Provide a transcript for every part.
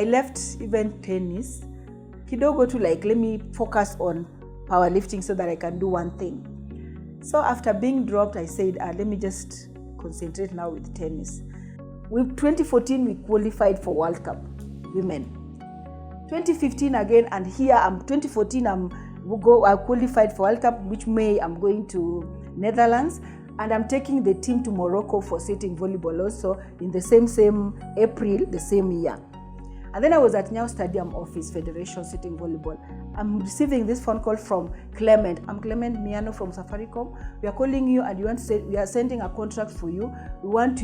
I left even tennis. Kidogo to like, let me focus on powerlifting so that I can do one thing. So after being dropped, I said, let me just concentrate now with tennis. With 2014, we qualified for World Cup, women. 2015 again, and here 2014, I qualified for World Cup, which May I'm going to Netherlands, and I'm taking the team to Morocco for sitting volleyball also in the same April, the same year. And then I was at Nyao Stadium office, Federation, sitting volleyball. I'm receiving this phone call from Clement. I'm Clement Miano from Safaricom. We are calling you and we are sending a contract for you. We want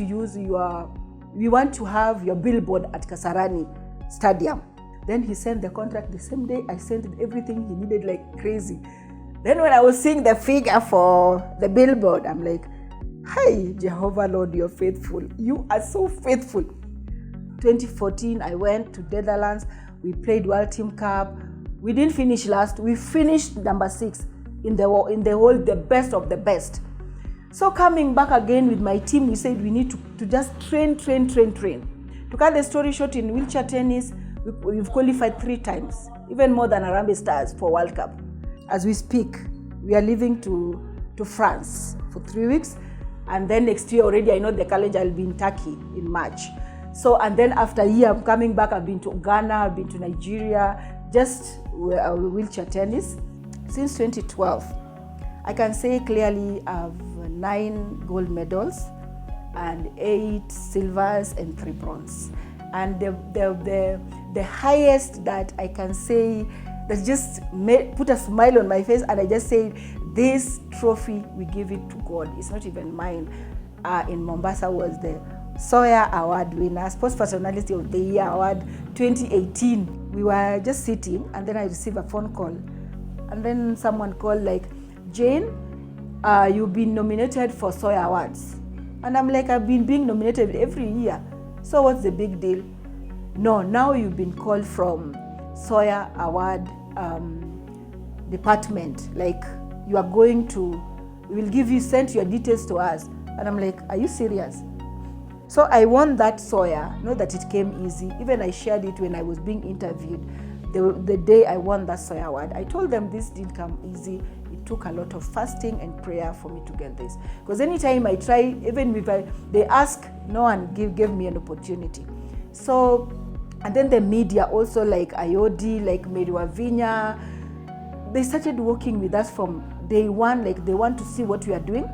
to have your billboard at Kasarani Stadium. Then he sent the contract the same day. I sent everything he needed like crazy. Then when I was seeing the figure for the billboard, I'm like, hey, Jehovah Lord, you're faithful. You are so faithful. 2014, I went to Netherlands. We played World Team Cup. We didn't finish last. We finished number 6 in the whole, the best of the best. So coming back again with my team, we said we need to just train. To cut the story short, in wheelchair tennis, we've qualified 3 times, even more than Harambee Stars for World Cup. As we speak, we are leaving to France for 3 weeks. And then next year already, I know the college, I'll be in Turkey in March. So, and then after a year, I'm coming back. I've been to Ghana, I've been to Nigeria, just wheelchair tennis. Since 2012, I can say clearly I have 9 gold medals and 8 silvers and 3 bronze. And the highest that I can say that just put a smile on my face, and I just say, this trophy, we give it to God. It's not even mine. In Mombasa was the Sawyer Award winner, Sports Personality of the Year Award 2018. We were just sitting, and then I received a phone call. And then someone called like, Jane, you've been nominated for Sawyer Awards. And I'm like, I've been being nominated every year. So what's the big deal? No, now you've been called from Sawyer Award department. Like, you are going to, we will give you, send your details to us. And I'm like, are you serious? So I won that Sawyer. Not that it came easy. Even I shared it when I was being interviewed. The day I won that Sawyer Award, I told them this didn't come easy. It took a lot of fasting and prayer for me to get this. Because anytime I try, even if they ask, no one gave me an opportunity. So, and then the media also, like IOD, like Mary Wavinya, they started working with us from day one. Like, they want to see what we are doing.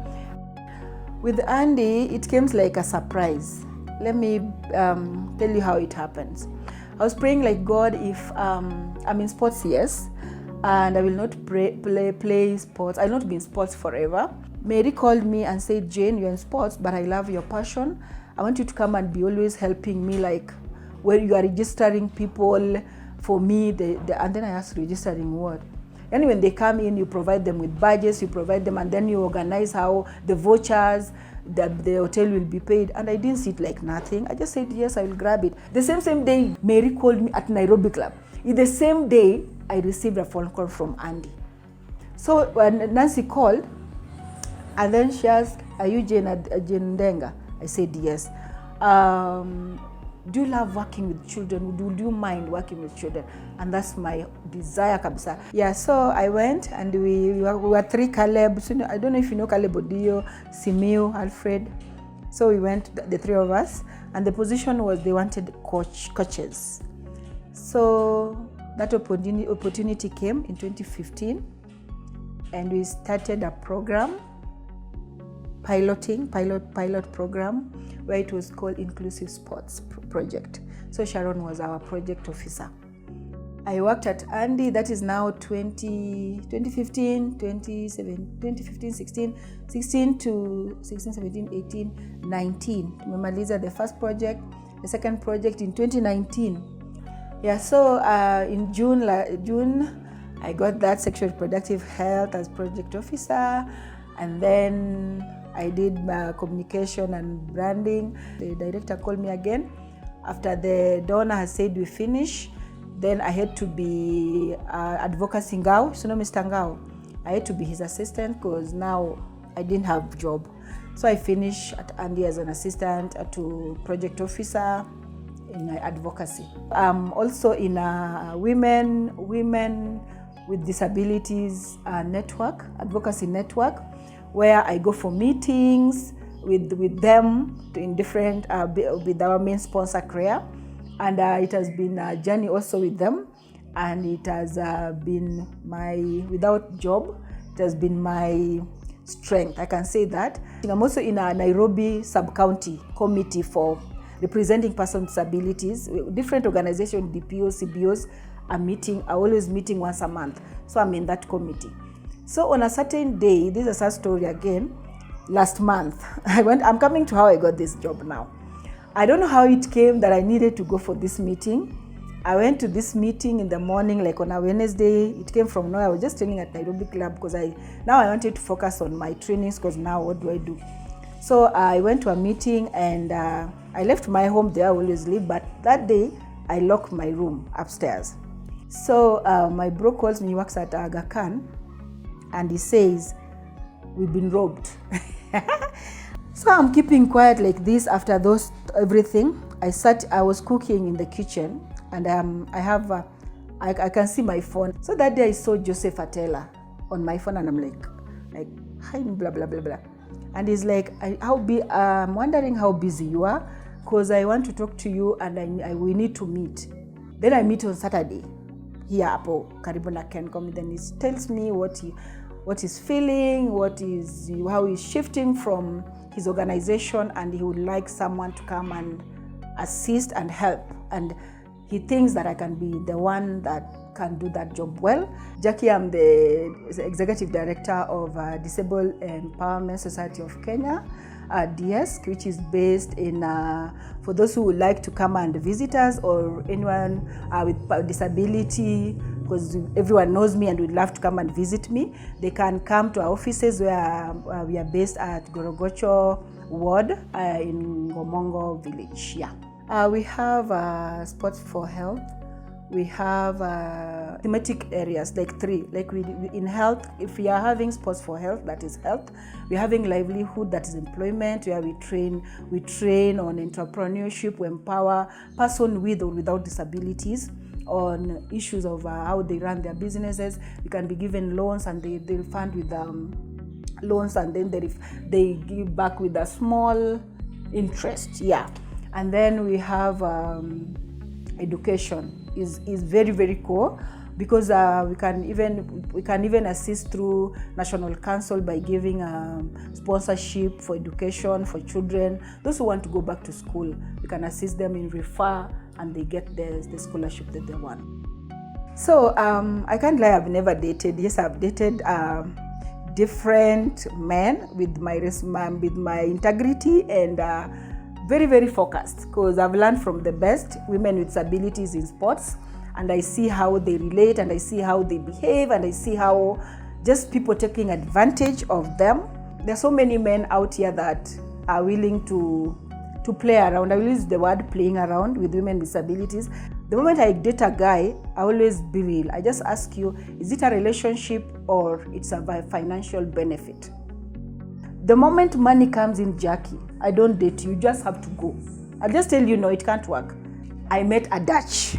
With Andy, it came like a surprise. Let me tell you how it happens. I was praying like, God, if I'm in sports, yes, and I will not play sports. I'll not be in sports forever. Mary called me and said, Jane, you're in sports, but I love your passion. I want you to come and be always helping me, like where you are registering people for me. And then I asked, registering what? And when they come in, you provide them with badges, you provide them, and then you organize how the vouchers, the hotel will be paid. And I didn't see it like nothing. I just said, yes, I will grab it. The same day, Mary called me at Nairobi Club. In the same day, I received a phone call from Andy. So when Nancy called, and then she asked, are you Jane Ndenga? I said, yes. Do you love working with children? Do you mind working with children? And that's my desire, kabisa. Yeah, so I went, and we were 3 Caleb. So I don't know if you know Caleb Odio, Simiu, Alfred. So we went, the 3 of us, and the position was they wanted coaches. So that opportunity came in 2015, and we started a program, pilot program, where it was called Inclusive Sports Project. So Sharon was our project officer. I worked at Andy, that is now 2015, 16 to 16, 17, 18, 19. Tumemaliza the first project, the second project in 2019. Yeah, so in June, I got that sexual reproductive health as project officer, and then I did communication and branding. The director called me again after the donor has said we finish. Then I had to be advocacy Ngao, so no Mr. Ngao. I had to be his assistant because now I didn't have job. So I finished at Andy as an assistant to project officer in advocacy. I'm also in a women with disabilities network, advocacy network, where I go for meetings with them in different, with our main sponsor, CREA. And it has been a journey also with them. And it has been without job, it has been my strength, I can say that. I'm also in a Nairobi sub-county committee for representing persons with disabilities. Different organizations, DPOs, CBOs are always meeting once a month. So I'm in that committee. So on a certain day, this is a sad story again, last month, I'm coming to how I got this job now. I don't know how it came that I needed to go for this meeting. I went to this meeting in the morning, like on a Wednesday. It came from nowhere. I was just training at Nairobi Club because I wanted to focus on my trainings, because now what do I do? So I went to a meeting and I left my home there. I always leave, but that day I locked my room upstairs. So my bro calls me, he works at Aga Khan, and he says, "We've been robbed." So I'm keeping quiet like this after everything. I was cooking in the kitchen, and I can see my phone. So that day I saw Joseph Atela on my phone, and I'm like, hi, blah, blah, blah, blah. And he's like, I'm wondering how busy you are, because I want to talk to you and we need to meet. Then I meet on Saturday here Apo karibu na Kencom. Then he tells me what he's feeling, how he's shifting from his organization, and he would like someone to come and assist and help. And he thinks that I can be the one that can do that job well. Jackie, I'm the Executive Director of Disabled Empowerment Society of Kenya, DS, which is based in, for those who would like to come and visit us, or anyone with disability, because everyone knows me and would love to come and visit me, they can come to our offices where we are based at Gorogocho Ward in Gomongo Village. Yeah. We have sports for health. We have thematic areas, like 3. Like in health, if we are having sports for health, that is health. We're having livelihood, that is employment, where we train on entrepreneurship, we empower persons with or without disabilities on issues of how they run their businesses. You can be given loans, and they'll fund with loans, and then they give back with a small interest. Yeah. And then we have education is very, very core, because we can even assist through National Council by giving sponsorship for education for children. Those who want to go back to school, we can assist them in refer, and they get the scholarship that they want. So I can't lie, I've never dated. Yes, I've dated different men with my integrity and very, very focused, because I've learned from the best women with disabilities in sports, and I see how they relate, and I see how they behave, and I see how just people taking advantage of them. There's so many men out here that are willing to play around. I will use the word playing around with women with disabilities. The moment I date a guy, I always be real. I just ask you, is it a relationship or it's a financial benefit? The moment money comes in, Jackie, I don't date you, just have to go. I'll just tell you, no, it can't work. I met a Dutch,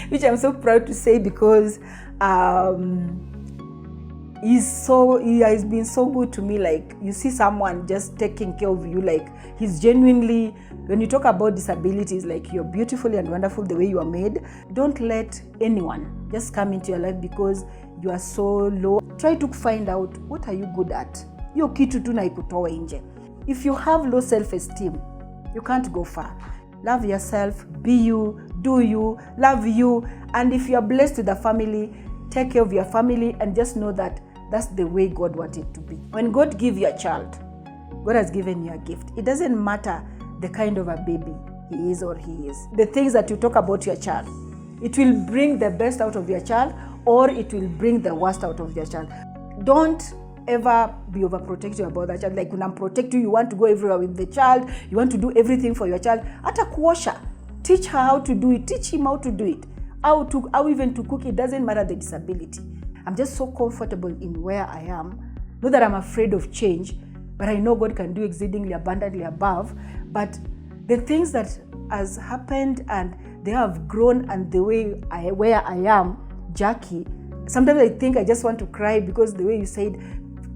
which I'm so proud to say, because he has been so good to me. Like, you see someone just taking care of you, like he's genuinely, when you talk about disabilities, like you're beautiful and wonderful the way you are made. Don't let anyone just come into your life because you are so low. Try to find out, what are you good at? Hiyo kitu tu na ikutoe nje. If you have low self-esteem, you can't go far. Love yourself, be you, do you, love you. And if you are blessed with a family, take care of your family, and just know that that's the way God wanted it to be. When God gives you a child, God has given you a gift. It doesn't matter the kind of a baby he is or he is. The things that you talk about your child, it will bring the best out of your child, or it will bring the worst out of your child. Don't ever be overprotective about that child. Like, when I'm protecting you, want to go everywhere with the child, you want to do everything for your child. Hata kuosha, teach her how to do it, teach him how to do it, how even to cook. It doesn't matter the disability. I'm just so comfortable in where I am. Not that I'm afraid of change, but I know God can do exceedingly abundantly above. But the things that has happened and they have grown, and the way where I am, Jackie, sometimes I think I just want to cry, because the way you said,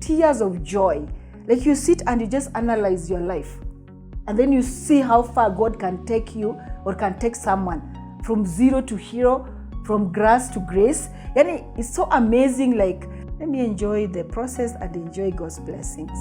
tears of joy. Like you sit and you just analyze your life, and then you see how far God can take you, or can take someone from zero to hero, from grass to grace. And it's so amazing. Like, let me enjoy the process and enjoy God's blessings.